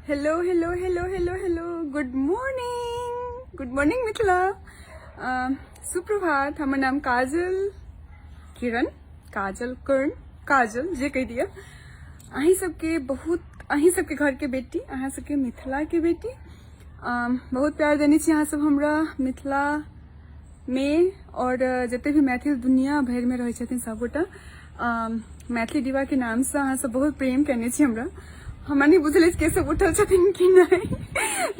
Hello hello hello hello hello good morning Mithila. सुप्रभात। हमर नाम काजल किरण काजल कर्ण काजल जे कह दिया। अहीं सबके घर के बेटी, अहाँ सबके मिथिला के बेटी। बहुत प्यार देने छी अहाँ सब हमरा मिथिला में, और जते भी मैथिल दुनिया भर में रहे छथिन सबगोटा मैथिली दीवा के नाम से अहाँ सब बहुत प्रेम करने छी हमरा नहीं बुझल के सब उठल छथिन कि नहीं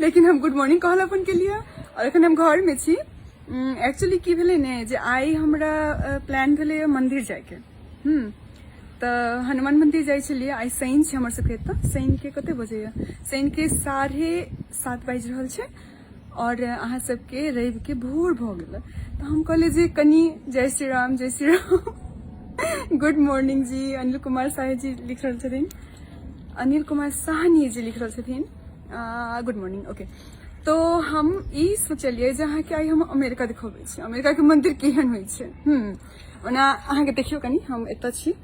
लेकिन हम गुड मॉर्निंग कहल अपन के लिए। और अखन हम घर में छी। एक्चुअली की भेले ने जे आई हमरा प्लान भेले मंदिर जाए के। तो हनुमान मंदिर जाए छलिए। आई शनि छै हमर सबके एतऽ। शनि के कते बजे? शनि के 7:30 बाजि रहल छै और अहाँ सबके रवि के भोर भ गेल। तो हम कहले जे कनी जय श्री राम गुड मॉर्निंग जी। अनिल कुमार साहे जी लिख रहल छथिन, अनिल कुमार साहनी जी लिख रहल छथिन गुड मॉर्निंग। ओके, तो हम ई सोचलिए जे अहाँ के आई हम अमेरिका दिखबै छी, अमेरिका के मंदिर केहन होइ छै। ओना अहाँ के देखियो कनी हम एतऽ छी।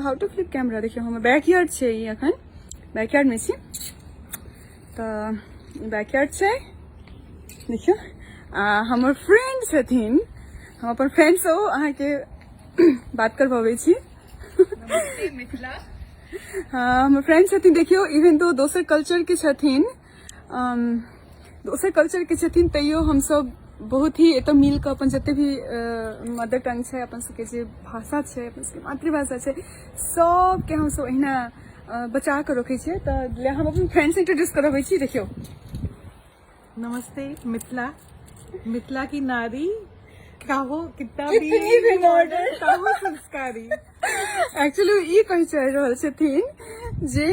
हाउ टू फ्लिप कैमरा देखियो। हमर बैकयार्ड छै, ई अखन बैकयार्ड में छी। तो बैकयार्ड छै देखियो। हमर फ्रेंड छथिन, हम अपन फ्रेंड से अहाँ के बात करबाबै छी। नमस्ते मिथिला। हाँ, हमर फ्रेंड छथिन। देखियो इवन तो दोसर कल्चर के छथिन, तैयो हम सब बहुत ही एतऽ मिल के अपन जते भी मदर टंग छै, अपन सबके जे भाषा छै, अपन सबके मातृभाषा छै, सबके हम सब अहिना बचा के रखे छियै। तो हम अपन फ्रेंड से इंट्रोड्यूस करबै छी। देखियो नमस्ते मिथिला। मिथिला की नारी काहो कितना कितनी भी मॉडर्न, काहो संस्कारी। एक्चुअली ई कहि चाहि रहल छथिन जे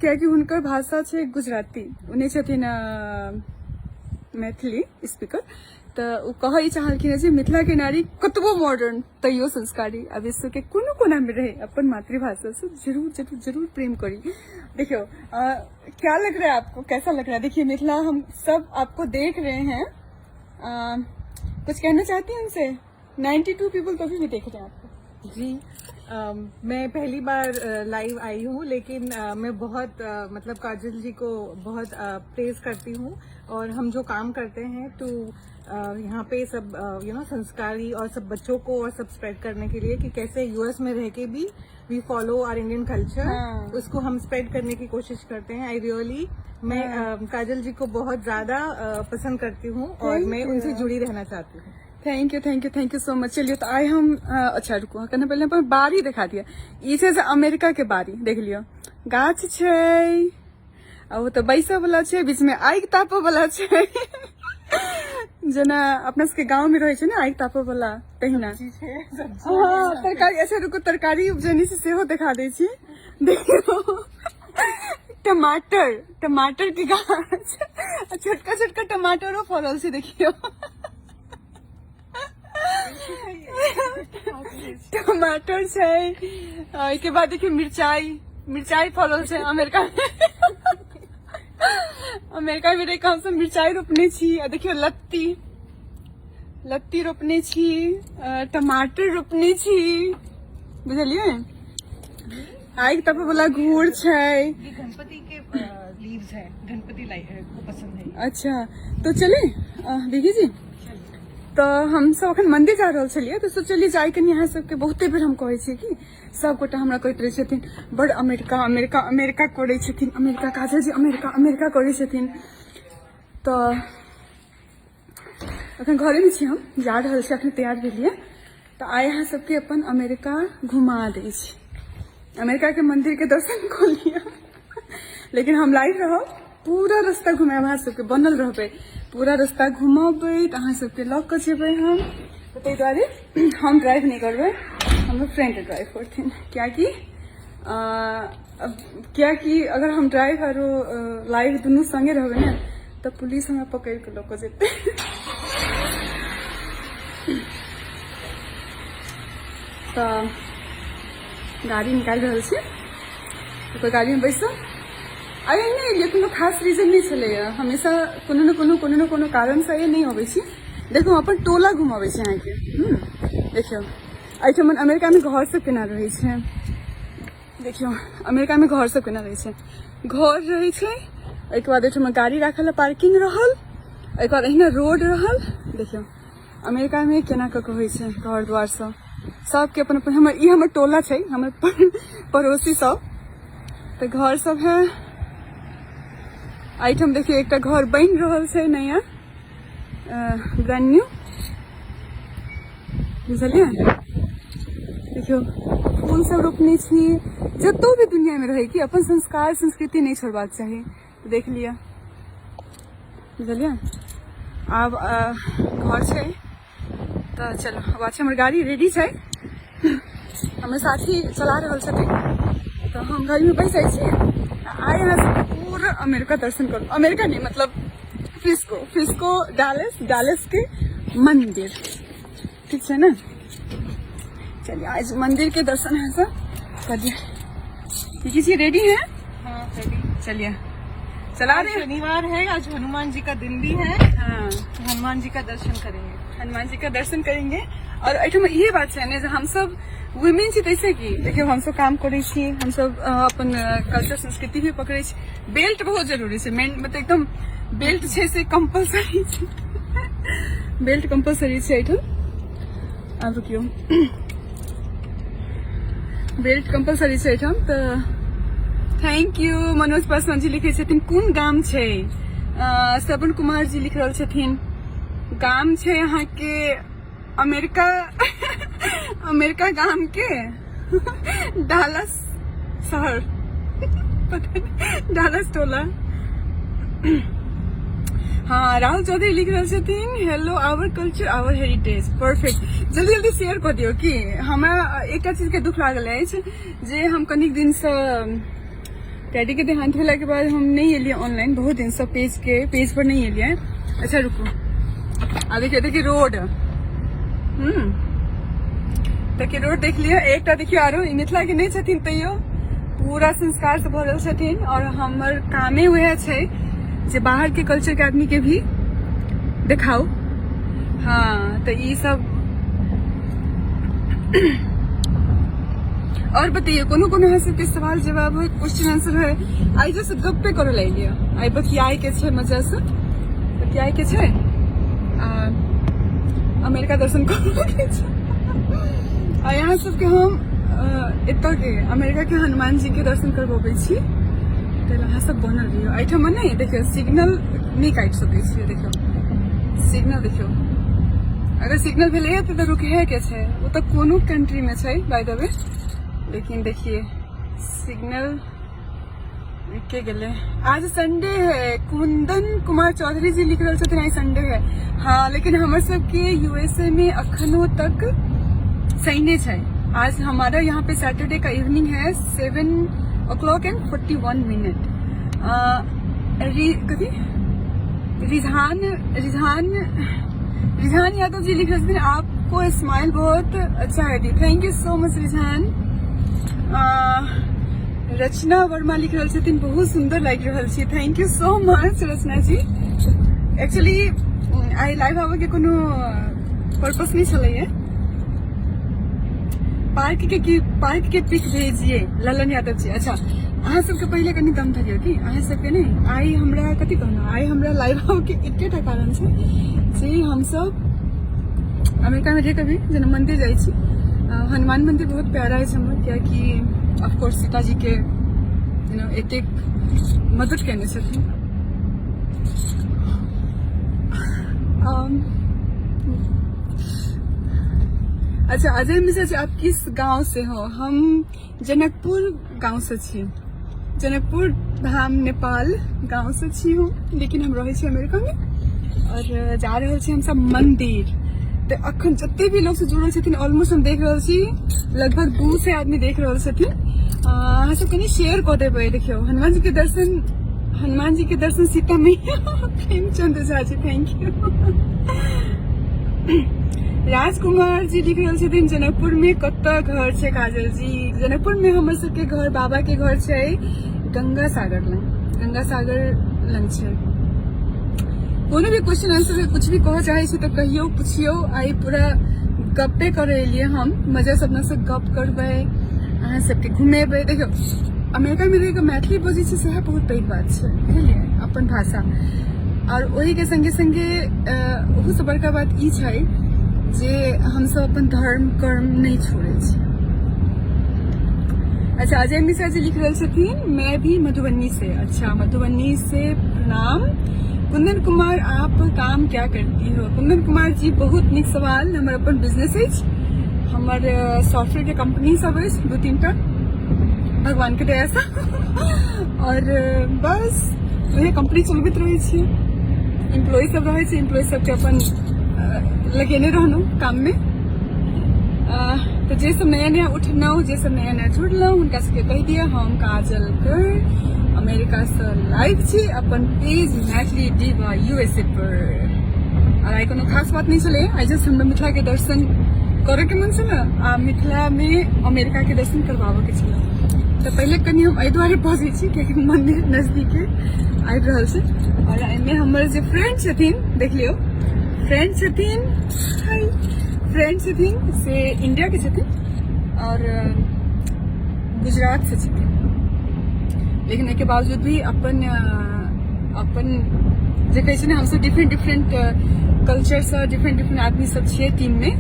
कियाकि हुनकर भाषा छै गुजराती, उन्हें छथिन मैथिली स्पीकर। तो ओ कहे चाहलखिन जे मिथिला के नारी कतबो मॉडर्न तैयो संस्कारी। अब विश्व के कोनो कोना में रहे अपन मातृभाषा से जरूर जरूर जरूर प्रेम करी। देखियो क्या लग रहा है आपको, कैसा लग रहा है? देखिए मिथिला हम सब आपको देख रहे हैं। कुछ कहना चाहती हैं उनसे? 92 पीपल तो भी देख रहे हैं आपको। जी मैं पहली बार लाइव आई हूँ, लेकिन मैं बहुत मतलब काजल जी को बहुत प्रेज करती हूँ। और हम जो काम करते हैं तो यहाँ पे सब संस्कारी और सब बच्चों को और सब स्प्रेड करने के लिए कि कैसे यूएस में रह के भी we follow our Indian culture, उसको हम स्प्रेड करने की कोशिश करते हैं। आई रियली मैं काजल जी को बहुत ज्यादा पसंद करती हूँ और मैं उनसे जुड़ी रहना चाहती हूँ। Thank you so much. चलिए तो आई हम अच्छा रुको, कहना पहले पर बारी दिखा दिया। ई छै अमेरिका के बारी, देख लियो गाछ छै, आ वो तो बैसा वाला छै, बीच में आगि तापे वाला छै जेना अपना सबके गांव में रहे छै ना आगि तापे वाला, तहिना। हाँ, तरकारी। अच्छा रुको, तरकारी उपजनी से सेहो दिखा दै छी। देखियो टमाटर के गाछ, छोटका छोटका टमाटरो फड़ल छै। देखियो टमाटर छै, के बाद देखियो मिर्चाई फड़ल छै। अमेरिका में रह हम सब मिर्चाई रोपने छी। आ देखियो लत्ती रोपने छी, टमाटर रोपने छी, बुझलिए। आगि तापे वाला घूर छै। ये गणपति के लीव्स है, गणपति को पसंद है। अच्छा तो चले दीदी जी। तो हम सब अखन मंदिर जा रहल छलिए, तो सोचलिए जाय के यहाँ सबके बहुते बेर हम कहै छियै कि सब गोटा हमरा कहैत रहे छथिन बड़ अमेरिका अमेरिका अमेरिका करै छथिन, अमेरिका काजल जी अमेरिका अमेरिका करै छथिन। तो अखन घरे में छी, हम जा रहल छी, अखन तैयार भेलिए। तो आइ अहाँ सबके अपन अमेरिका घुमा दै छी, अमेरिका के मंदिर के दर्शन कऽ लिअ। लेकिन हम लाइव रहब, पूरा रास्ता घुमाएब, अहाँ सबके बनल रहबै, पूरा रास्ता घुमाबै तऽ अहाँ सबके लऽ कऽ जेबै हम। तऽ ताहि दुआरे हम ड्राइव नहीं करबै, हमर फ्रेंड ड्राइव करथिन। कियाकि अगर हम ड्राइव आरो लाइव दुनू संगे रहबै ने तऽ पुलिस हमरा पकड़ि कऽ लऽ कऽ जेतै। तऽ गाड़ी निकालि रहल छी, तो गाड़ी में बैसो। अरे नहीं एलिए, कोनो खास रीजन नहीं छलैए, हमेशा कोनो न कोनो कारण से ये नहीं होबै छी। देखो हम अपन टोला घुमाबै छी अहाँके। देखियो एहिठाम अमेरिका में घर सब केना रहै छै। देखियो अमेरिका में घर सब केना रहै छै। घर रहै छै एक बाद एठमा गाड़ी राखल पार्किंग रहल, एक बाद अहिना रोड रहल। देखियो अमेरिका में केना कऽ होइ छै घर द्वार सबके अपन अपन। हमर टोला छै, हमर पड़ोसी सब तऽ घर सब है। एहिठाम देखियो एकटा घर बनि रहल छै नया, ब्रांड न्यू, बुझलियै। देखियो फूल सब रोपने छी। जतो भी दुनिया में रहे कि अपन संस्कार संस्कृति नहीं छोड़बाक चाही। देख लिया, बुझलियै। आब घर छै तऽ चलो अब अच्छा हमर गाड़ी रेडी छै। हमर साथी चला रहल छथिन तऽ हम गाड़ी में बैस जाइ छी। आइ यहाँ से पूरा अमेरिका दर्शन करू। अमेरिका नहीं मतलब फ्रिस्को डालस के मंदिर, ठीक है ना। चलिए आज मंदिर के दर्शन है सब करिए। किसी रेडी है? हाँ रेडी। चलिए चला रहे। शनिवार है, आज हनुमान जी का दिन भी है। हाँ हनुमान जी का दर्शन करेंगे। हनुमान जी का दर्शन करेंगे। और एठमा ये बात है ना, हम सब वुमेन छी तैसे की देखियो हम सब काम करे छी, हम सब अपन कल्चर संस्कृति भी पकड़े छी। बेल्ट बहुत जरूरी है, मेन मतलब एकदम बेल्ट छै से कंपलसरी छै। बेल्ट कंपलसरी छै एठम। अब रुकियो, बेल्ट कंपलसरी छै एठम। तऽ थैंक यू मनोज पासवान जी लिखे छथिन कोन गाम छै। श्रवण कुमार जी लिख रहल छथिन गाम छै यहाँ के अमेरिका अमेरिका गाम के डालस शहर, डालस टोला। हाँ राहुल चौधरी लिख रहे छथिन hello our culture our heritage. Perfect, जल्दी जल्दी शेयर कर दियो कि हमरा एक चीज के दुख लागल है जे हम कनिक दिन से डैडी के देहांत होला के बाद हम नहीं एलिए ऑनलाइन, बहुत दिन से पेज पर नहीं एलिए। अच्छा रुको, आ देखिए रोड, देखिए रोड देख लियो। एक देखियो आरो मिथिला के नहीं छथिन तैयो पूरा संस्कार से भरल छथिन। और हमर कामे वह छै जे बाहर के कल्चर के आदमी के भी दिखाओ। हाँ तो ये सब। और बताइए कोनो है सबके सवाल जवाब है, क्वेश्चन आंसर है। आई जैसे गप्पे करो ले लिया, आई बतियाए के छै मजा से बतियाए के छै। अमेरिका दर्शन करो के छै। आ यहाँ सबके हम एत के अमेरिका के हनुमान जी के दर्शन करबे छी। अहाँ सब बनल रहियो। एहिठाम नहीं देखियो सिग्नल नहीं काटि सकै छियै। देखियो सिग्नल, देखियो अगर सिग्नल भेलै तो रुके के छै। वो तो कोनो कंट्री में छै बाय द वे, लेकिन देखिए सिग्नल के गेले। आज संडे है, कुंदन कुमार चौधरी जी लिख रहे छथिन आज संडे है। हाँ लेकिन हमर सबके यूएसए में अखनो तक सही छै। आज हमारा यहाँ पे सैटरडे का इवनिंग है 7:41 कभी रिजहान यादव जी लिख रहे थे आपको स्माइल बहुत अच्छा है दी। Thank you so much Rizhan. Rachna Verma लिख रहे थे बहुत सुंदर लग रहा है। Thank you so much Rachna ji. Actually I live आवे के कोनो पर्पस नहीं चले। पार्क के पिक भेजिए ललन यादव जी। अच्छा अहाँ सबके पहले कनी दम धरियो कि अहाँ सबके नहीं आई हमरा कथी कहना आई हमरा लाइव आवे के एकेटा कारण छै जे हम सब अमेरिका में रह कभी जेना मंदिर जाइ छी। हनुमान मंदिर बहुत प्यारा है हमर, क्या कि ऑफकोर्स सीता जी के एतेक मदद केने छथिन। अच्छा अजय मिश्रा जी आप किस गांव से हो? हम जनकपुर गांव से छी, जनकपुर धाम नेपाल गांव से छी हूँ, लेकिन हम रहे छी अमेरिका में और जा रहे छी हम सब मंदिर। तो अखन जते भी लोग से जुड़ल छथिन ऑलमोस्ट हम देख रहे छी लगभग 2 से आदमी देख रहे छथिन। अहाँ सब कनी शेयर कर देबै। देखियो हनुमान जी के दर्शन सीता मैया प्रेमचंद झा जी थैंक यू। राजकुमार जी लिख रहे छथिन जनकपुर में कत्ता घर छे काजल जी? जनकपुर में हमर सबके घर बाबा के घर छे गंगा सागर लंग छे। कोनो भी क्वेश्चन आंसर कुछ भी कह चाहे छी तो कहियो पूछियो। आई पूरा गप्पे करे लिए हम मजा से अपना से गप करबे, अहाँ सबके घुमेबे। देखियो अमेरिका में रह मैथिली बोझी से बहुत पैघ बात है, बुझलिए। अपन भाषा और वही के संगे संगे ओहू से बड़का बात ई छै जे हम सब अपन धर्म कर्म नहीं छोड़े छी। अच्छा, अजय मिश्रा जी लिख रहे छथिन मैं भी मधुबनी से। अच्छा, मधुबनी से प्रणाम। कुंदन कुमार आप काम क्या करती हो? कुंदन कुमार जी बहुत निक सवाल। हमर अपन बिजनेस अछि, हमर सॉफ्टवेयर के कंपनी सब अछि 2-3 टा, भगवान के दया से और बस वही कंपनी चलबैत रहे छी। एम्प्लॉय सब रहे छै, एम्प्लॉय सबके अपन लगेने रहलहुँ काम में। तो जे सब नया नया उठलहुँ, जे सब नया नया जुड़लहुँ, हुनका सबके कहि दिया हम काजल कर अमेरिका से लाइव छी अपन पेज मैथिली डिवा USA पर। और आई कोनो खास बात नहीं चले, आई जस्ट हमरा मिथिला के दर्शन करे के मन छल आ मिथिला में अमेरिका के दर्शन करवाबे के छल। तो पहले कनी हम एहि दुआरे पहुंचे छी कियाकि मंदिर नजदीके आबि रहल छै। और एहिमे हमर जे फ्रेंड छथिन, देख लियो फ्रेंड छथिन, हाय फ्रेंड छथिन से इंडिया के छथिन और गुजरात से छथिन, लेकिन एके बावजूद भी अपन जे कहै छै ने हमसब डिफरेंट कल्चर से डिफरेंट आदमी सब छियै टीम में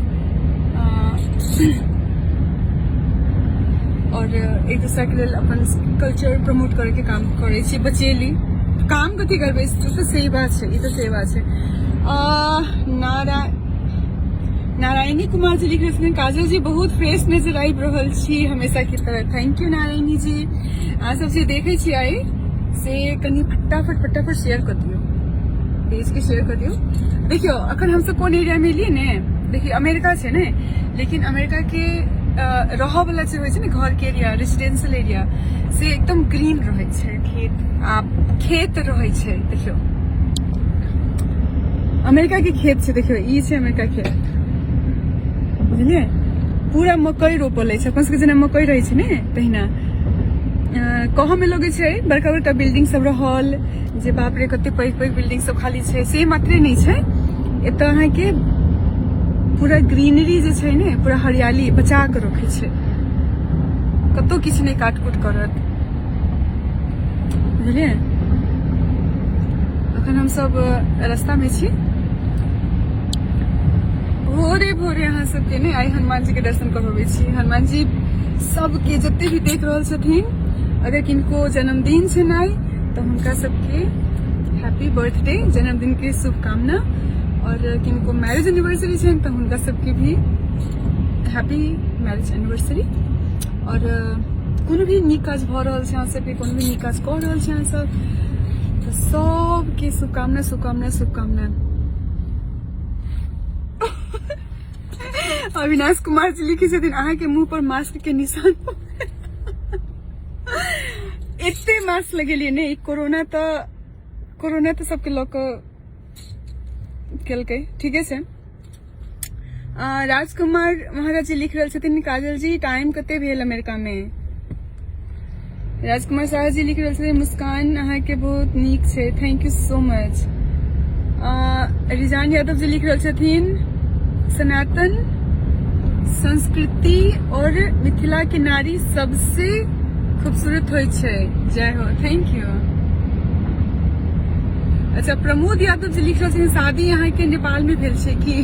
और एक दूसरा के लेल अपन कल्चर प्रमोट करे के काम करे छी। बचेली काम कथी करबे, तो सही बात छै, ई तो सही बात छै। नारायणी कुमार जी लिख रहे थे काजल जी बहुत फ्रेश नजर आबि रहल छी हमेशा की तरह। थैंक यू नारायणी जी। अहाँ सब जे देखे छी आई से कनी फटाफट शेयर कर दियो, पेज के शेयर कर दियो। देखियो अखन हम सब कोन एरिया में एलिए ने, देखिए अमेरिका छै ने, लेकिन अमेरिका के रह वाला जे होइ छै ने घर के एरिया, रेसिडेंशियल एरिया से एकदम ग्रीन रहे छै, खेत रहे छै। देखियो अमेरिका के खेत छै, देखियो ई छै अमेरिका खेत, बुझलिए पूरा मकई रोपल है। अपन सबके जेना मकई रहे छै ने तहिना कह में लगे छै बड़का बड़का बिल्डिंग सब रहल, जे बाप रे कते पैघ बिल्डिंग सब खाली छै, से मात्रे नहीं छै। एतऽ अहाँ के पूरा ग्रीनरी जे छै ने, पूरा हरियाली बचा के रखे छै, कतौ किछ नहीं काटकुट करत, बुझलिए। अखन हम सब रास्ता में छी, भोरे भोरे अहाँ सबके ने आई हनुमान जी के दर्शन करबे छी। हनुमान जी सबके जते भी देख रहल छथिन, अगर किनको जन्मदिन छै आई तो हुनका सबके हैप्पी बर्थडे, जन्मदिन के शुभकामना। और किनको मैरिज एनिवर्सरी छै तो हुनका सबके भी हैप्पी मैरिज एनिवर्सरी। और कोनो भी नीक काज भ रहल छै, अहाँ सबके कोनो भी नीक काज कऽ रहल छै अहाँ सब, तो सबके शुभकामना शुभकामना शुभकामना। अविनाश कुमार जी लिखे छथिन अहाँ के मुंह पर मास्क के निशान एते मास्क लगेलिए ने, कोरोना तो सबके लोक केलकै, ठीके छै। राजकुमार महाराज जी लिख रहल छथिन काजल जी टाइम कते भेल अमेरिका में। राजकुमार शाह जी लिख रहल छथिन मुस्कान अहाँ के बहुत नीक छै, thank you so much. Rizan Yadav ji लिख रहल छथिन सनातन संस्कृति और मिथिला के नारी सबसे खूबसूरत होय छै, जय हो, थैंक यू। अच्छा, प्रमोद यादव जी लिख रहल छथिन शादी यहाँ के नेपाल में भेल छै कि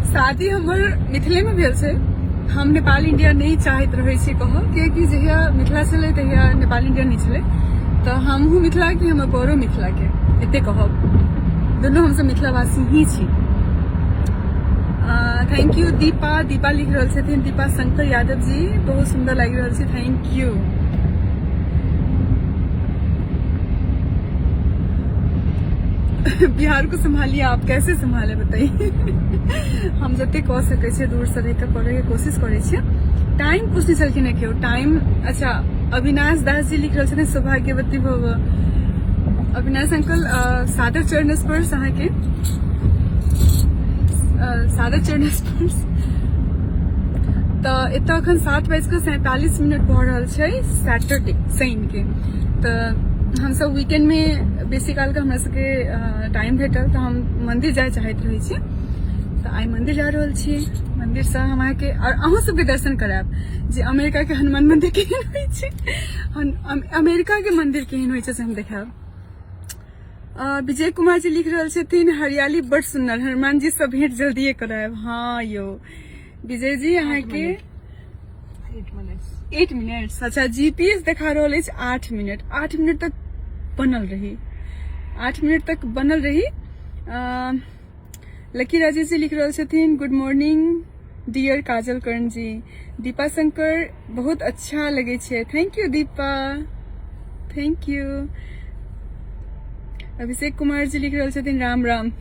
शादी हमर मिथिले में भेल छै। हम नेपाल इंडिया नहीं चाहत रहे छी कह, कियाकि जहिया मिथिला छलै तहिया नेपाल इंडिया नहीं छलै, तो हमहू मिथिला के हमर बड़ो मिथिला के, एते कहब दोनों हमसब मिथिलावासी ही छी। Thank you. दीपा लिख रहल छथिन, दीपा शंकर यादव जी बहुत सुंदर लागि रहल छै, थैंक यू। बिहार को संभालिए, आप कैसे संभाले बताइए। हम जते कह सके छे दूर से रह के करे के कोशिश करे छे। टाइम पूछने छलखिन केओ टाइम। अच्छा, अविनाश दास जी लिख रहल छथिन सौभाग्यवती भव। अविनाश अंकल सादर चरण स्पर्श अहाँ के सादर चरण स्पर्श। तो एत अखन 7:47 भऽ रहल छै सैटरडे शनि के। तो हम सब वीकेंड में बेसी काल के हमरा सबके टाइम भेटल तो हम मंदिर जाय चाहैत रहे छी। तो आई मंदिर जा रहल छी। मंदिर से हम अहाँके और अहूँ सबके दर्शन करायब जे अमेरिका के हनुमान मंदिर केहन होइ छै, अमेरिका के मंदिर केहन होइ छै से हम देखायब। विजय कुमार जी लिख रहल छथिन हरियाली बड़ सुंदर, हनुमान जी से भेंट जल्दी करायब। हाँ यो विजय जी अहाँ के 8 मिनट। अच्छा जीपीएस देखा रहल अछि 8 मिनट। 8 मिनट तक बनल रही, 8 मिनट तक बनल रही। लकी राजेश जी लिख रहल छथिन good morning dear Kajal Karn ji. Deepa Shankar बहुत अच्छा लगे छे। Thank you Deepa, thank you. Abhishek Kumar ji लिख रहल छथिन राम राम।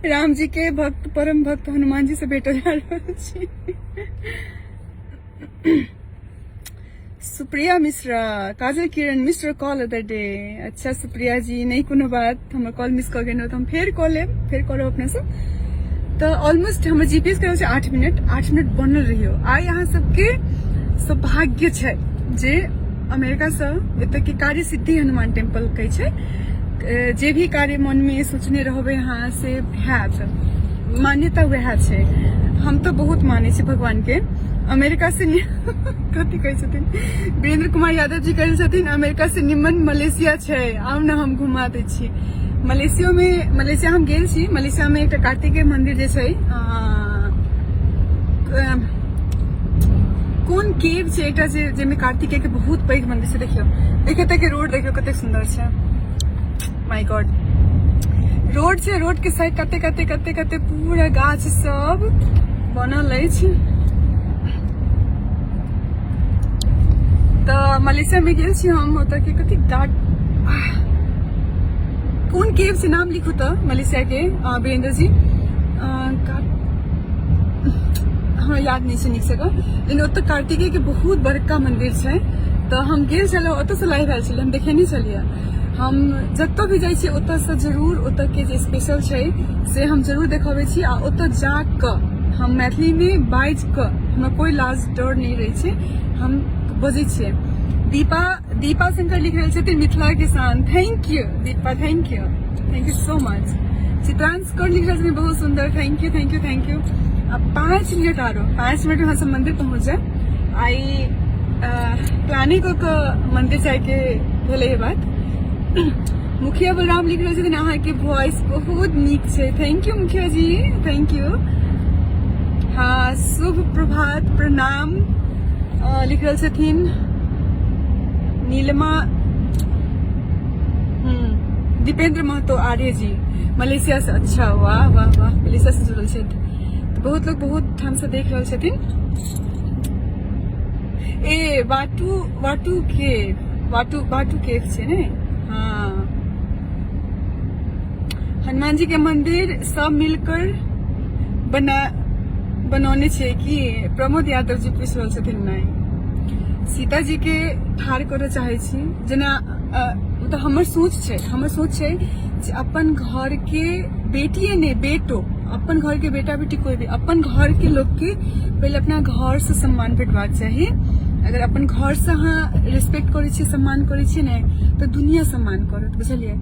राम जी के भक्त परम भक्त हनुमान जी से भेट जा रहल छी। सुप्रिया मिश्रा काजल किरण मिस्टर कॉल अदर डे। अच्छा सुप्रिया जी नहीं कोनो बात, हमर कॉल मिस कर गेल तो हम फेर कॉल लेब, फेर करब अपने से। तो ऑलमोस्ट हमर जीपीएस करल छै 8 मिनट। 8 मिनट बनल रहियो। आई अहाँ सबके सौभाग्य छै जे अमेरिका से एतय के कार्य सिद्धि हनुमान टेम्पल कहै छै। जे भी कार्य मन में सोचने रहबे अहाँ से हैत, मान्यता वएह छै। हम तो बहुत माने छी भगवान के। अमेरिका से कथी कहै छथिन वीरेंद्र कुमार यादव जी कहै छथिन अमेरिका से निमन मलेशिया छै, आउ न हम घुमा दै छी। मलेशिया हम गेल छी। मलेशिया में एकटा कार्तिकेय मंदिर जे छै, कोन केव छै एकटा जेमे कार्तिकेय के बहुत पैघ मंदिर छै। देखियो तक रोड देखियो कतेक सुंदर छै। माय गॉड रोड छै, रोड के साइड कते पूरा गाछ सब बनल अछि। तो मलेशिया में गेल छी हम। ओतऽ के कथी कोन केव से नाम लिखू तो मलेशिया के वीरेंद्र जी हाँ याद नहीं छै नीक से, लेकिन ओतऽ कार्तिकेय के बहुत बड़का मंदिर छै। तो हम गेल छलहुँ, ओतऽ से लाइव आयल छलियै, हम देखेने छलियै। हम जतऽ भी जाइ छी ओतऽ से जरूर ओतऽ के जे स्पेशल छै से हम जरूर देखाबै छी। आ ओतऽ जाकऽ हम मैथिली में बाजि कऽ हमरा कोई लाज डर नहीं रहे छै, हम बजै छियै। दीपा शंकर लिख रहल छथिन मिथिला किसान। Thank you Deepa, thank you so much. Chitransh कर लिख रहल छथिन बहुत सुंदर। Thank you. अब 5 मिनट आरो 5 मिनट में हम सब मंदिर पहुंच जाए। आई प्लानिंग को मंदिर जाए के भेले ये बात। मुखिया बलराम लिख रहल छथिन अहाँ के वॉइस बहुत नीक छै। थैंक यू मुखिया जी, थैंक यू। हाँ शुभ प्रभात प्रणाम लिख रहल छथिन नीलिमा दीपेंद्र महतो आर्य जी मलेशिया से। अच्छा वाह वाह वाह, मलेशिया से जुड़ल छै। तो बहुत लोग बहुत ठाम से देख रहल छथिन। ए वाटू केव छै ने। हाँ हनुमान जी के मंदिर सब मिलकर बनौने छै कि प्रमोद यादव जी पूछ रहल छथिन। नहीं सीता जी के ठार करऽ चाहे छी जेना तो हमर सोच छै जे अपन घर के बेटिए ने बेटो, अपन घर के बेटा बेटी कोई भी अपन घर के लोग के पहले अपना घर से सम्मान भेटबाक चाहिए। अगर अपन घर से अहाँ रिस्पेक्ट करे छी, सम्मान करे छी ने, तो दुनिया सम्मान करत, बुझलिए।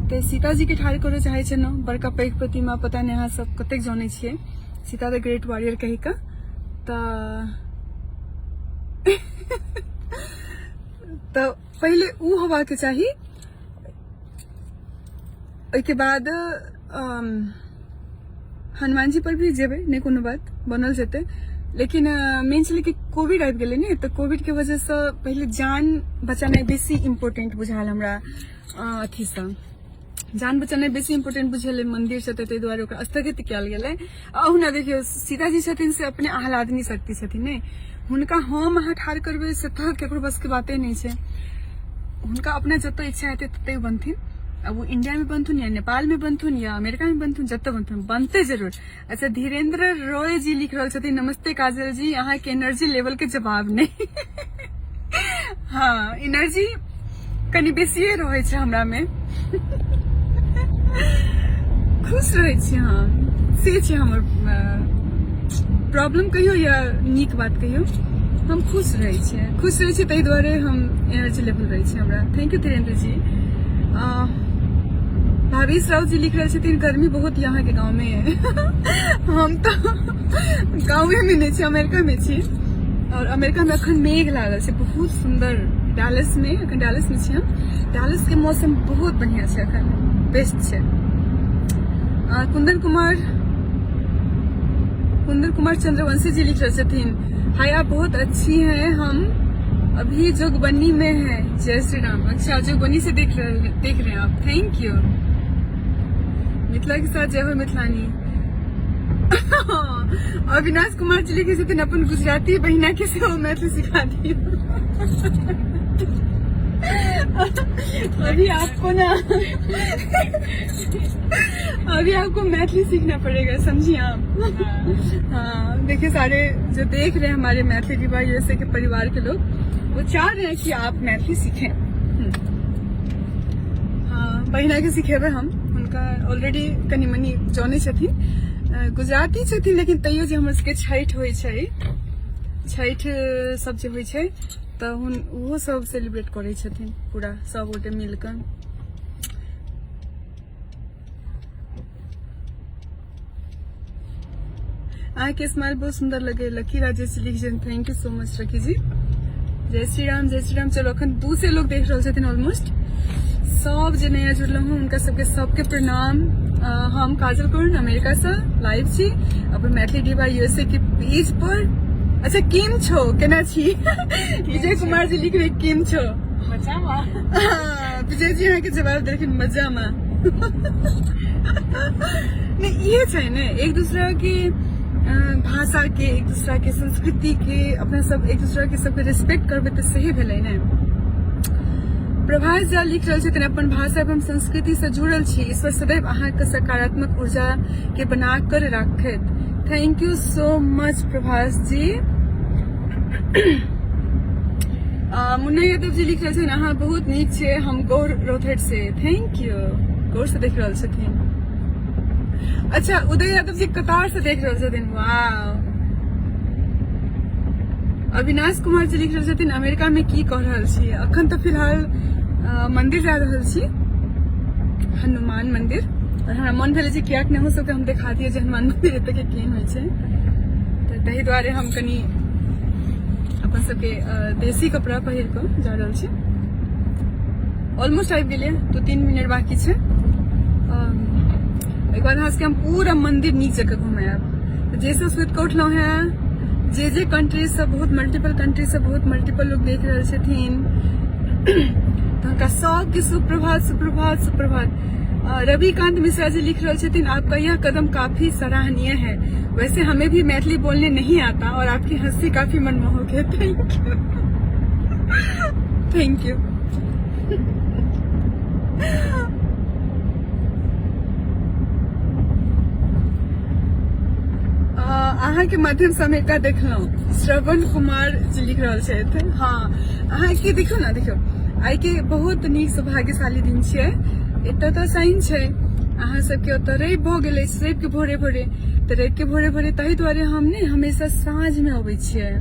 तो सीता जी के ठार करऽ चाहे छै न, बड़का पैघ प्रतिमा, पता नहीं अहाँ सब कतेक जाने छियै सीता द ग्रेट वॉरियर कहि का। तो पहले ऊ होबा के चाही, ओके बाद हनुमान जी पर भी जेबे, नहीं कोनो बात बनल जेते। लेकिन मेन छलै कि कोविड आबि गेलै ने, तो कोविड के वजह से पहले जान बचाना बेसी इम्पोर्टेंट बुझायल हमरा। अथी से जान बचाना बेसी इम्पोर्टेंट बुझेले मंदिर से, ताहि दुआरे ओकरा स्थगित कयल गेलै। अहुना देखियो सीता जी छथिन से अपने आह्लादनी शक्ति छथिन ने, हुनका हम अहाँ ठार करबै से तो केकरो बस के बाते नहीं छै। हुनका अपना जतऽ इच्छा हेतै ततै बनथिन। अब वो इंडिया में बनथुन या नेपाल में बनथुन या अमेरिका में बनथुन, जतऽ बनथुन बनते जरूर। अच्छा धीरेन्द्र रॉय जी लिख रहल छथिन नमस्ते काजल जी, अहाँ के एनर्जी लेवल के जवाब नहीं। हाँ एनर्जी कनि बेसिए रहै छै हमरा में। खुश रहै छी। हाँ से छै हमर प्रॉब्लम कहियो या नीक बात कहियो, हम खुश रहै छी ताहि दुआरे हम एनर्जी लेवल रहै छै हमरा। थैंक यू धीरेन्द्र जी। भावेश राव जी लिख रहे छथिन गर्मी बहुत यहाँ के गांव में है। हम तो गाँव में नहीं छी, अमेरिका में छी, और अमेरिका में अखन मेघ लागल छै बहुत सुंदर। डैलस में छी हम। डैलस के मौसम बहुत बढ़िया छै अखन। बेस्ट छे। कुंदन कुमार चंद्रवंशी जी लिख रहे छथिन, हाय आप बहुत अच्छी हैं, हम अभी जोगबनी में हैं। जय श्री राम। अच्छा, जोगबनी से देख रहे हैं आप, थैंक यू। मिथिला के साथ जय हो मिथिलानी। अविनाश कुमार जी लिखे छथिन, अपन गुजराती बहिना के से मैथिली सिखा दी। अभी आपको मैथिली सीखना पड़ेगा, समझिए आप। हाँ, देखिए सारे जो देख रहे हैं हमारे मैथिली डिवा यूएसए के परिवार के लोग, वो चाह रहे हैं कि आप मैथिली सीखें। हाँ, बहिना के सिखेबे हम, उनका ऑलरेडी कनी मनी जाने छथिन, गुजराती छथिन, लेकिन तैयो जे हमर सबके छठि होइ छै, छठि सब जे होइ छै तऽ वो सब सेलिब्रेट करे छथिन पूरा सब गोटे मिलकर। के स्माइल बहुत सुंदर लगे। लकी राजेश लिख, thank you so much Lucky ji. जय श्री राम, जय श्री राम। चलो अखन 200 लोग देख रहे छथिन ऑलमोस्ट। सब जे नया जुड़ल हूँ उनका सबके प्रणाम। हम काजल कर्ण अमेरिका से लाइव छी अपन मैथिली डिवा यूएसए के पेज पर। अच्छा, केम छो, केना छी? विजय कुमार जी लिख रहे केम छो? मजामा। विजय जी यहाँ के जवाब देलखिन मजामा। नहीं, ये छै ने एक दूसरा के भाषा के, एक दूसरा के संस्कृति के, अपना सब एक दूसरा के सबके रिस्पेक्ट करबे तो सही भेलै ने। प्रभास झा लिख रहल छथिन, अपन भाषा एवं संस्कृति से जुड़ल छी, ईश्वर सदैव अहाँके सकारात्मक ऊर्जा के बना कर राखत। Thank you so much Prabhas ji. Munna Yadav ji लिख रहे छथिन, अहाँ बहुत नीक छे, हम गौर रोथेट से। थैंक यू, गौर से देख रहल छथिन। अच्छा, उदय यादव जी कतार से देख रहल छथिन, वाह। अविनाश कुमार जी लिख रहल छथिन, अमेरिका में की कह रहल छियै? अखन तो फिलहाल मंदिर जा रहल छी, हनुमान मंदिर। और हमरा मन भेल जे कियाक नहि हो सके हम देखा दिए जे हनुमान मंदिर एतय के केहन होइ छै, तऽ ताहि दुआरे हम कनी अपन सबके देसी कपड़ा पहिर कऽ जा रहल छी। ऑलमोस्ट आबि गेलियै, 2-3 मिनट बाकी छै। एक बाद अहाँ हम पूरा मंदिर नीक जगह घुमायब। जैसे सुति कऽ उठलहुँ हैं, जे कंट्री से बहुत मल्टीपल कंट्री से बहुत मल्टीपल लोग देख रहल छथिन, तो उनका सबके सुप्रभात सुप्रभात सुप्रभात। रविकांत मिश्रा जी लिख रहे छथिन, आपका यह कदम काफी सराहनीय है। वैसे हमें भी मैथिली बोलने नहीं आता और आपकी हंसी काफी मनमोहक है। Thank you, thank you. अहाँ के माध्यम से अमेरिका देखलहुँ। श्रवण कुमार जी लिख रहल छथि, हाँ अहाँ के देखियो ना, देखियो आइ के बहुत नीक सौभाग्यशाली दिन छियै। एतऽ तऽ साइन छै, अहाँ सबके ओतऽ रवि भऽ गेलै, रवि के भोरे भोरे, तऽ रवि के भोरे भोरे ताहि दुआरे हम ने हमेशा साँझ में अबै छियै।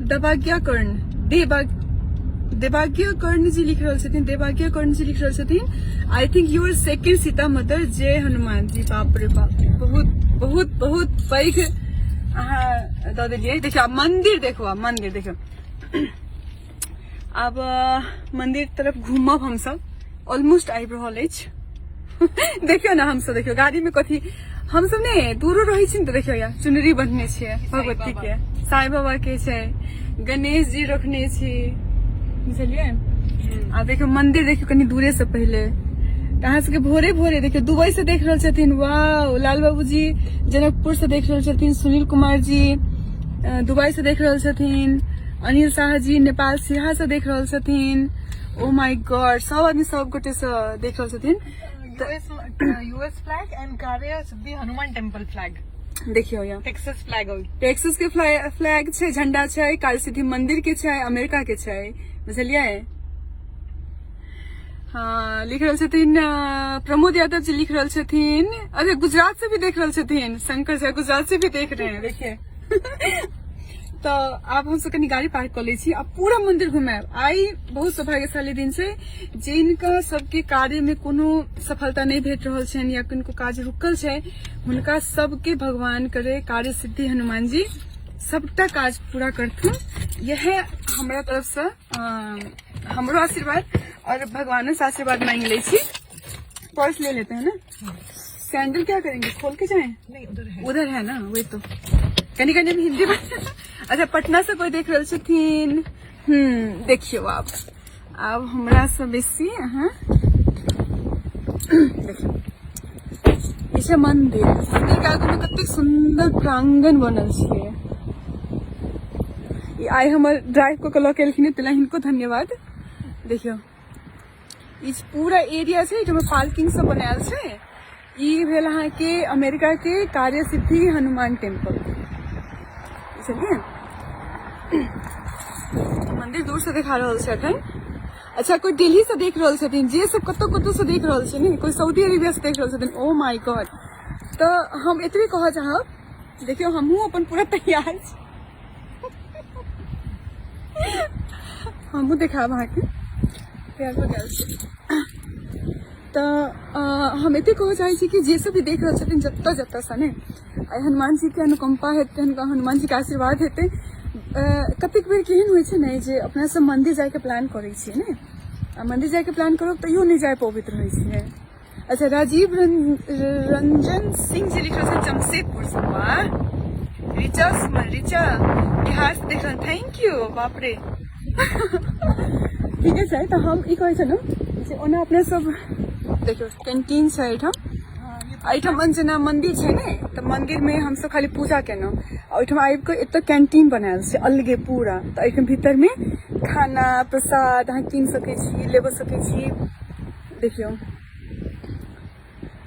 देवाज्ञा कर्ण जी लिख रहल छथिन, देवाज्ञा कर्ण जी लिख रहल छथिन, I think your second Sita mother. जय हनुमान जी। बाप रे बाप, बहुत बहुत बहुत पैघ अहाँ दऽ देलियै। देखियो आब मंदिर देखो, आब मंदिर देखियो। आब मंदिर तरफ घूमब हमसब, ऑलमोस्ट आबि रहल अछि। देखियो ना, हमसब देखियो गाड़ी में कथी, हमसब ने दूरो रहै छी तऽ देखियो या चुनरी बंधने छियै भगवती के, साईं बाबा के छै, गणेश जी रखने छी, बुझलियै। आ देखियो मंदिर देखियो कनी दूरे से पहले, अहाँ सबके भोरे भोरे देखियो दुबई से देख रहल छथिन, वाह। लाल बाबू जी जनकपुर से देख रहल छथिन, सुनील कुमार जी दुबई से देख रहल छथिन, अनिल शाह जी नेपाल सिहा से देख रहल छथिन। ओ माय गॉड, सब आदमी सब गोटे से देख रहल छथिन। यूएस फ्लैग एंड कार्य सिद्धि हनुमान टेम्पल फ्लैग देखियो या टेक्सास फ्लैग, टेक्सास के फ्लैग छै, झंडा छै, काली सिद्धि मंदिर के छै, अमेरिका के छै, बुझलियै। हाँ, लिख रहल छथिन प्रमोद यादव जी लिख रहल छथिन, अरे गुजरात से भी देख रहल छथिन, शंकर झा गुजरात से भी देख रहे हैं, देखिए। तो आब हम सब कनी गाड़ी पार्क कर लै छी, अब पूरा मंदिर घुमाएब। आई बहुत सौभाग्यशाली दिन छै, जिनका सबके कार्य में कोनो सफलता नहीं भेट रहल छनि या किनको काज रुकल छै, हुनका सबके भगवान करे कार्य सिद्धि हनुमान जी सबटा काज पूरा करथुन। यह है हमरा तरफ से हमरो आशीर्वाद और भगवान से आशीर्वाद मांग ले छी। पर्स ले लेते हैं ना। सैंडल क्या करेंगे, खोल के जाएं? नहीं, उधर है ना, वही तो कनी कनी में हिंदी में। अच्छा, पटना से कोई देख रहे छथिन? देखियो आप हमरा से बेसी अहाँ देखियो ई छै मंदिर के आगू में कते सुंदर प्रांगण बनल छै। ई आइ हमर ड्राइव को लऽ के एलखिन तैं हिनको धन्यवाद। देखियो ई पूरा एरिया छै जो पार्किंग सब बनायल छै। ई भेल अहाँ के अमेरिका के कार्य सिद्धि हनुमान टेम्पल। चलिए मंदिर दूर से देखा रहल छै अखन। अच्छा, कोई दिल्ली से देख रहल छथिन, जे सब कतौ कतौ से देख रहल छै ने, कोई सऊदी अरेबिया से देख रहल छथिन। ओ माय गॉड। तो हम एतबे कहऽ चाहब, देखियो हमहूँ अपन पूरा तैयार छी। हमहूँ देखाब अहाँके तैयार हो गेल छी। तो हम एते कहऽ चाहै छी कि जे सब भी देख रहल छथिन जतऽ जतऽ से ने, आइ हनुमान जी के अनुकंपा हेतै, हनुमान जी के आशीर्वाद हेतै। कतेक बेर केहन होइ छै ने जे अपना सब मंदिर जाए के प्लान करै छियै ने, आ मंदिर जाए के प्लान करब तैयो नहीं जाए पबैत रहै छियै। अच्छा, राजीव रंजन सिंह जी लिख रहल छै जमशेदपुर से। वाह, रिचा सुमन, रिचा बिहार से देख रहल, थैंक यू। बाप रे। ठीक है, तो हम ई कहै छै ने जे ओना अपने सब देखियो कैंटीन छै एहिठाम जेना मंदिर छै ने, तो मंदिर में हम सब खाली पूजा केलहुँ, ओहिठाम आबि कऽ एतऽ कैंटीन बनायल छै अलगे पूरा। तो एहिठाम भीतर में खाना प्रसाद अहाँ कीन सकै छी, लेबऽ सकै छी। देखियो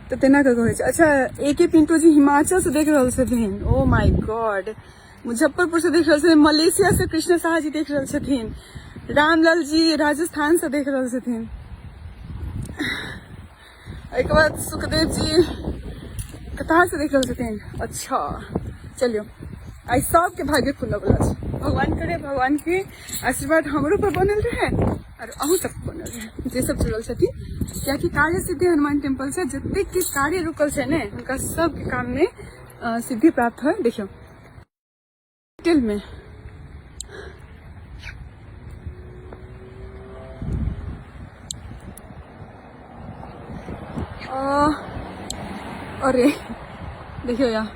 तो तेना कऽ कहै छै। अच्छा, AK पिंटू जी हिमाचल से देख रहल छथिन। ओ माय गॉड। मुजफ्फरपुर से देख रहल छथिन। मलेशिया से कृष्ण शाह जी देख रहल छथिन। रामलाल जी राजस्थान से देख रहल छथिन। एक बाद सुखदेव जी कतार से देख रहल छथिन। अच्छा, चलियो आई सबके भाग्य खुलऽ वाला छै। भगवान करे भगवान के आशीर्वाद हमरो पर बनल रहे और अहूँ सब बनल रहे, जे सब जुड़ल छथिन। कियाकि कार्य सिद्धि हनुमान टेम्पल से जते के कार्य रुकल छै ने, उनका सब के काम में सिद्धि प्राप्त है। देखियो डिटेल में अरे देखियो यार,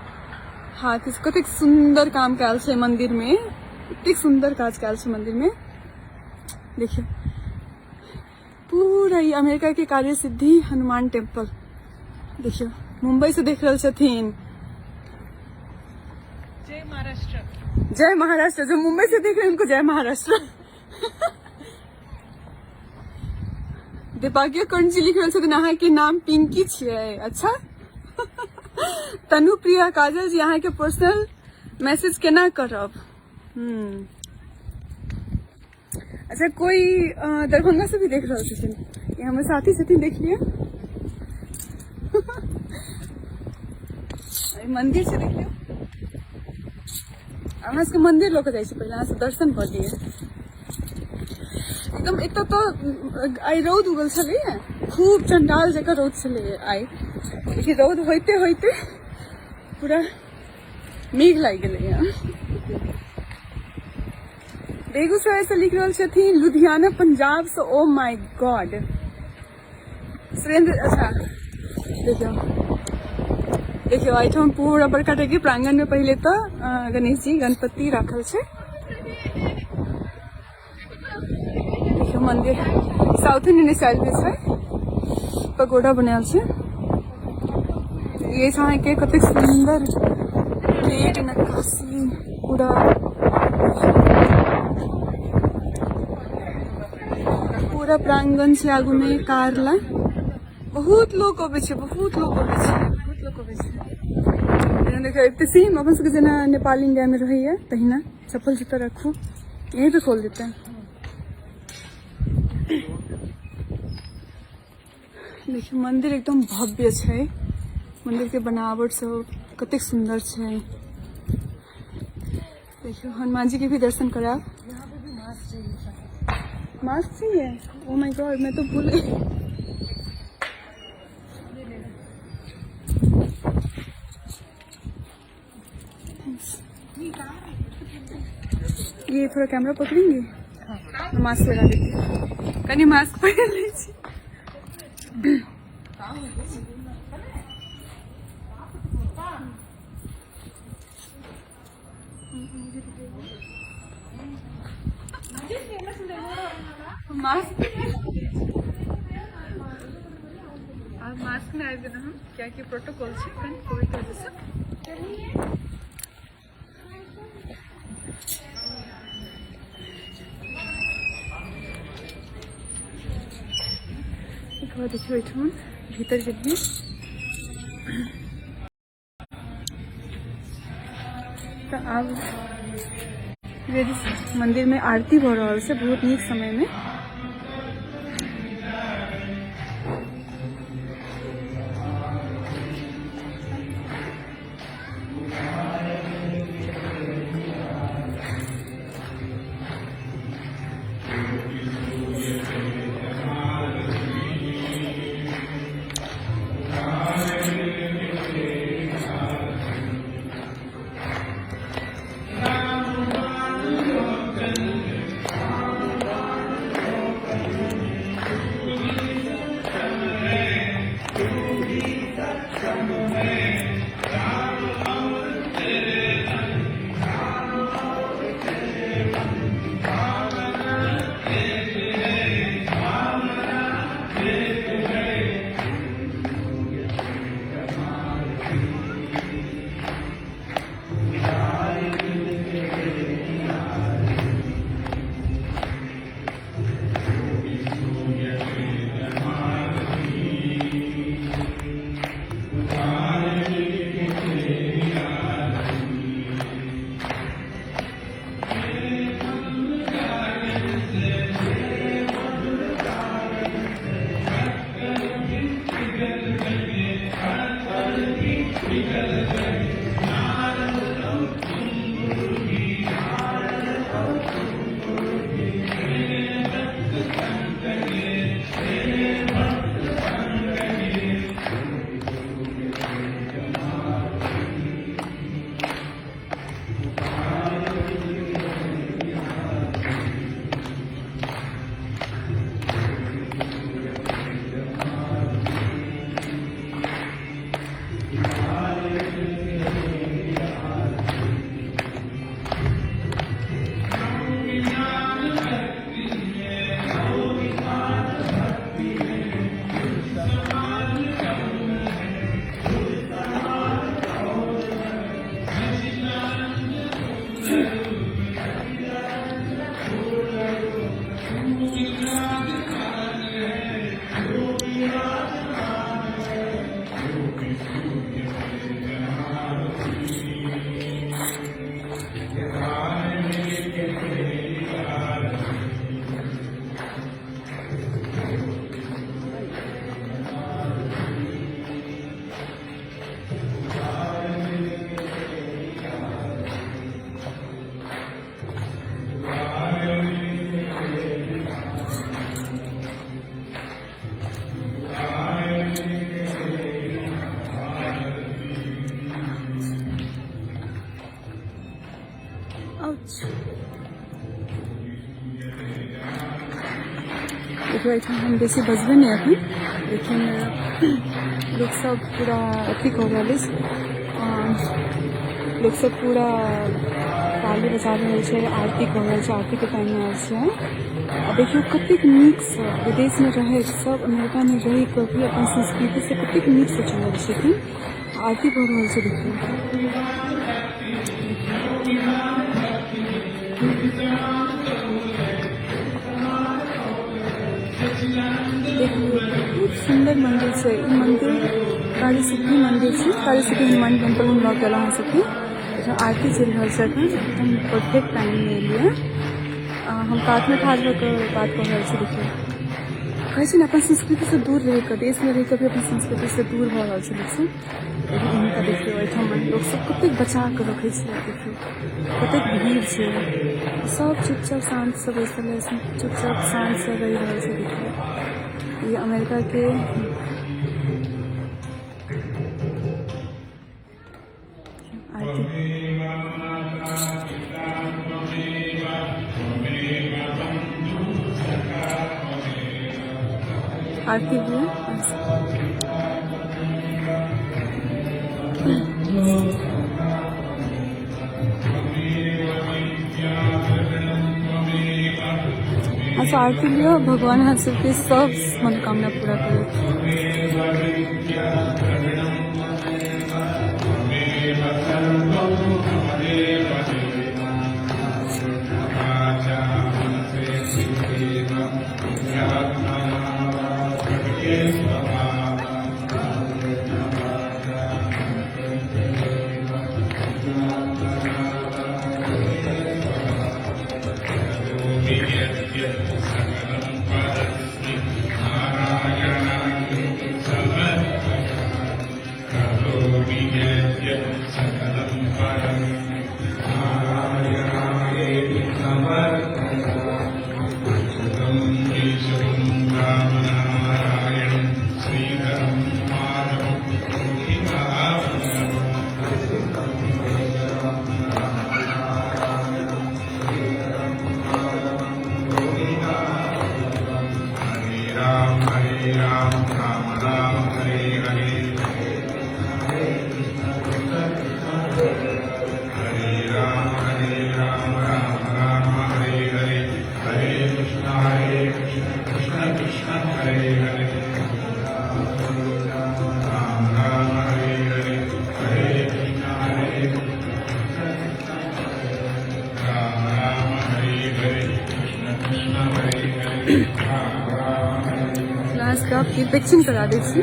हाथ कतेक सुंदर काम कयल छै मंदिर में, एतेक सुंदर काज कयल छै मंदिर में। देखियो पूरा ये अमेरिका के कार्य सिद्धि हनुमान टेम्पल। देखियो मुंबई से देख रहल छथिन। जय महाराष्ट्र। जय महाराष्ट्र। जो मुंबई से देख रहे हैं उनको जय महाराष्ट्र। दीपाकिया कर्ण जी लिख रहल छथिन अहाँ के नाम पिंकी छियै। अच्छा। तनु प्रिया काजल जी अहाँ के पर्सनल मैसेज केना करब? अच्छा, कोई दरभंगा से भी देख रहे छथिन, ये हमारे साथी छथिन, देख लिया। मंदिर से देख लियो, अहाँ सबके मंदिर लोक जाइ छै, पहले अहाँ से दर्शन कर दिए। एकदम एक तो आई रौद उगल छलै, खूब चंडाल जकाँ रौद छलै आई। देखिए रौद होते होते पूरा मेघ लागि गेलै। बेगूसराय से लिख रहल छथिन, लुधियाना पंजाब से। Oh my god. सुरेंद्र। अच्छा देखियो एहिठाम पूरा बड़का टाके प्रांगण में पहले तो गणेश जी गणपति राखल छै। देखियो मंदिर साउथ इंडियन स्टाइल में छै, पगोड़ा बनायल छै। ये अहाँ के कतेक सुंदर पेड़ नक्काशी पूरा। पूरा प्रांगण छै, आगू में कार ला बहुत लोग अबै छै, बहुत लोग अबै छै। देखियो एते सेम अपन सबके जेना नेपाल इंडिया में रहैया तहिना। चप्पल जूता रखू, यहीं पे खोल देते हैं। देखियो मंदिर एकदम भव्य छै, मंदिर के बनावट सब कतेक सुंदर छै। देखियो हनुमान जी के भी दर्शन कराब। यहाँ पे भी मास्क चाहिए। मास्क चाहिए? ओह माय गॉड, मैं तो भूल गई। थोड़ा कैमरा पकड़ेंगे? मैं मास्क लगा देती हूँ। कनी मास्क पहन लीजिए। मास्क और मास्क में आबि हम क्या कि प्रोटोकॉल छै कन कोविड के वजह से। देखियो एठन भीतर गेलिए तो आब मंदिर में आरती भ रहल छै बहुत नीक समय में। हम बेसी बजबे नहीं अभी, लेकिन लोग सब पूरा अथी कह रहा लोग सब पूरा ताली बजा रहल छै, आरती कह रहल छै, आरती के टाइम में आयल छै। आ देखियो कतेक नीक से विदेश में रहे सब अमेरिका में रही के भी अपन संस्कृति से कतेक नीक से चलल छथिन। आरती भऽ रहल छै देखियो। बहुत सुंदर मंदिर से मंदिर काली सिद्धि मंदिर से काली सिद्धि हनुमान टेम्पल हम लऽ गेल सकी। आरती चल रहा है एकदम परफेक्ट टाइम में लिए हम कात में ठाड़ होकर बात कर रहे थे। देखिए कहे अपन संस्कृति से दूर रह कर देश में रह कर भी अपन संस्कृति से दूर हो रहा है लोग सब। इनका देखियो लोग सब कतेक बचा कर रखे देखियो कतेक भीड़ से सब चुपचाप शांत से बैसल है, चुपचाप शांत से रही रहा है। देखिए ये अमेरिका के आरती आरती लिए। अच्छा आरती लियो, भगवान यहाँ सबके सब मनोकामना पूरा करे। क्लास का प्रिपेक्शन करा दी थी।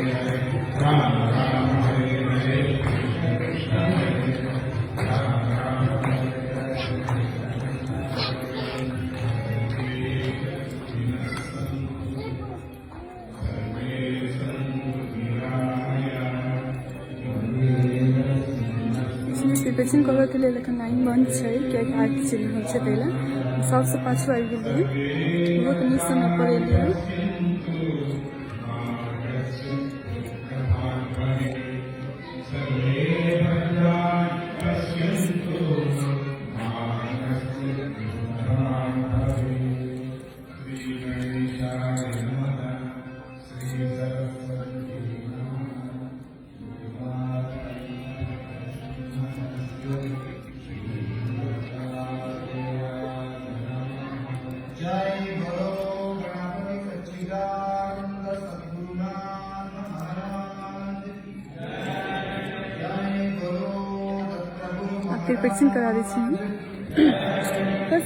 प्रिपेरेशन करऽ के लिए लेकिन लाइन बंद है क्या आरती चलि रहल छै तैला सबसे पाछू आबि गेलियै बहुत नीक समय पर एलियै। प्रिपेरेशन करा दी थी बस।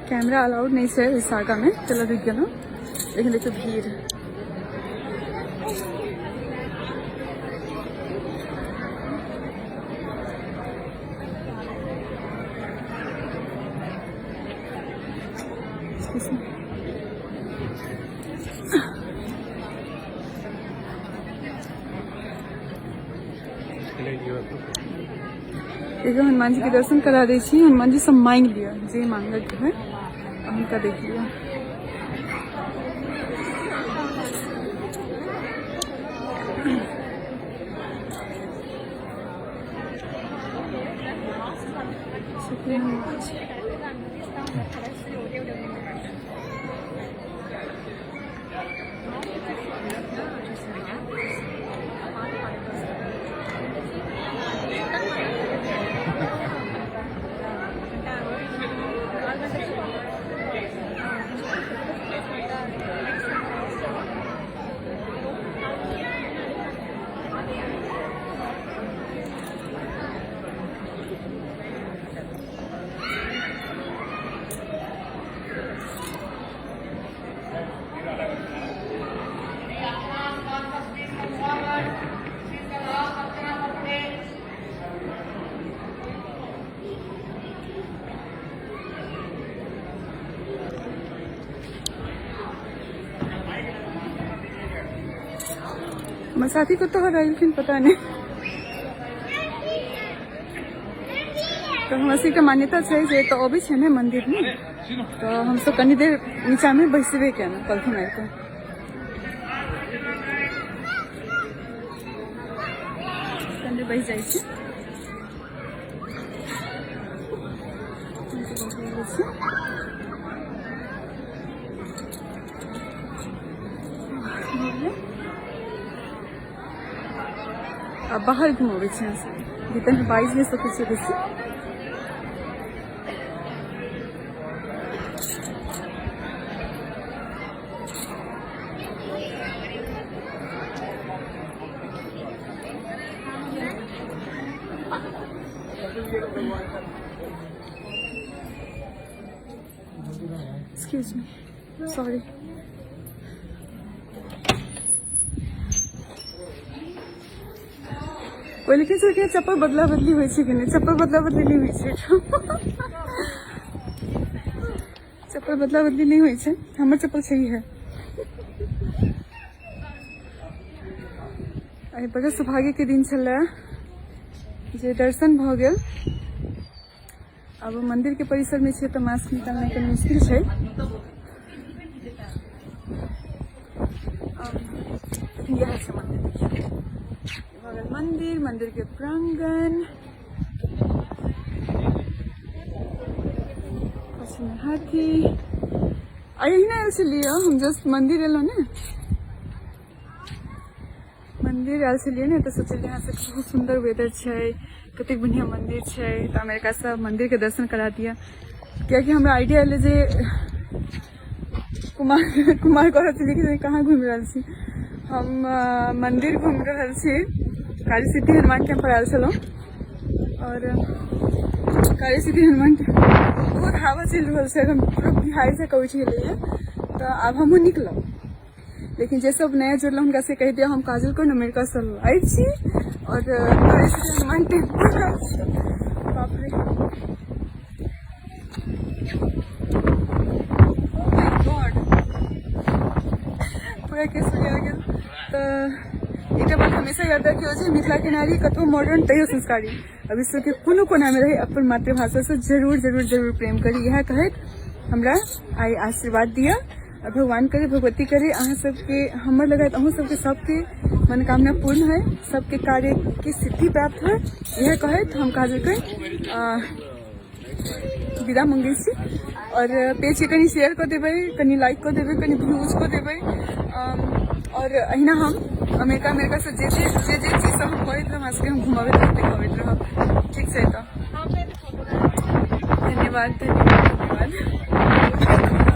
कैमरा अलाउड नहीं है इस सागा में, चलो दिख गया ना, लेकिन देखो भीड़। देखो हनुमान जी के दर्शन करा दी छी, हनुमान जी सब मांग लिया जे मांगल के है उनका देख लिया। मैं साथी को तो हरा लेकिन पता नहीं तो हमारी का मान्यता है जे तो अभी है ना मंदिर में तो हम सब कनी देर नीचा में बैसबे क्या ना पलथी मार के कनी बैस जाए छी अब बाहर घूमबे छी भीतर में 22 में सब कुछ बेसी Excuse me. Sorry. पहले के सोचिए चप्पल बदला बदली हुई कि नहीं चप्पल बदला बदली नहीं हुई चप्पल बदला बदली नहीं हुई हमारे चप्पल सही है अरे बड़ा सौभाग्य के दिन चल रहा जे दर्शन भ गेल अब मंदिर के परिसर में छे तो मास्क निकालना के मुश्किल है यह है मंदिर मंदिर मंदिर के प्रांगण हाथी अरे ना ऐसे लिया हम जस्ट मंदिर एलो ना मंदिर आयल छलिए ने तो सोचल यहाँ से बहुत सुंदर वेदर है कते बढ़िया मंदिर है तो अमेरिका सब मंदिर के दर्शन करा दिया क्या कि हमरा आइडिया एले जे कुमार कह रहे कहाँ घूम रहा छी हम मंदिर घूम रहा छी काली सिद्धि हनुमान टेम्पल आयल छलौं और काली सिद्धि हनुमान बहुत हवा चल रहा है हम पूरा बिहार से कहे छलिए तो अब हमहूँ निकलब लेकिन जे सब नया जुड़ल उनका से कह दिया हम काजल को अमेरिका से आई छी और काली सिद्धि हनुमान टेम्पल बाप रे पूरा केस हो गया तो एक बात हमेशा याद रखियो जे मिथिला के नारी कतो मॉडर्न तैयो संस्कारी अब विश्व के कोनो कोना में रहे अपन मातृभाषा से जरूर जरूर जरूर प्रेम करी यह कहत हमरा आई आशीर्वाद दिया और भगवान करे भगवती करे अहाँ सबके हमर लगात अहूँ सबके सबके मनोकामना पूर्ण है सबके कार्य की सिद्धि प्राप्त है यह कहत हम काजल के विदा मंगे छी और पेज के कनी शेयर कर देवे कनी लाइक कर देवे कनी व्यूज कर देवे और अहिना हम अमेरिका से जे चीज सब हम करते रह हम घुमावे देखावे रह ठीक है तो धन्यवाद धन्यवाद धन्यवाद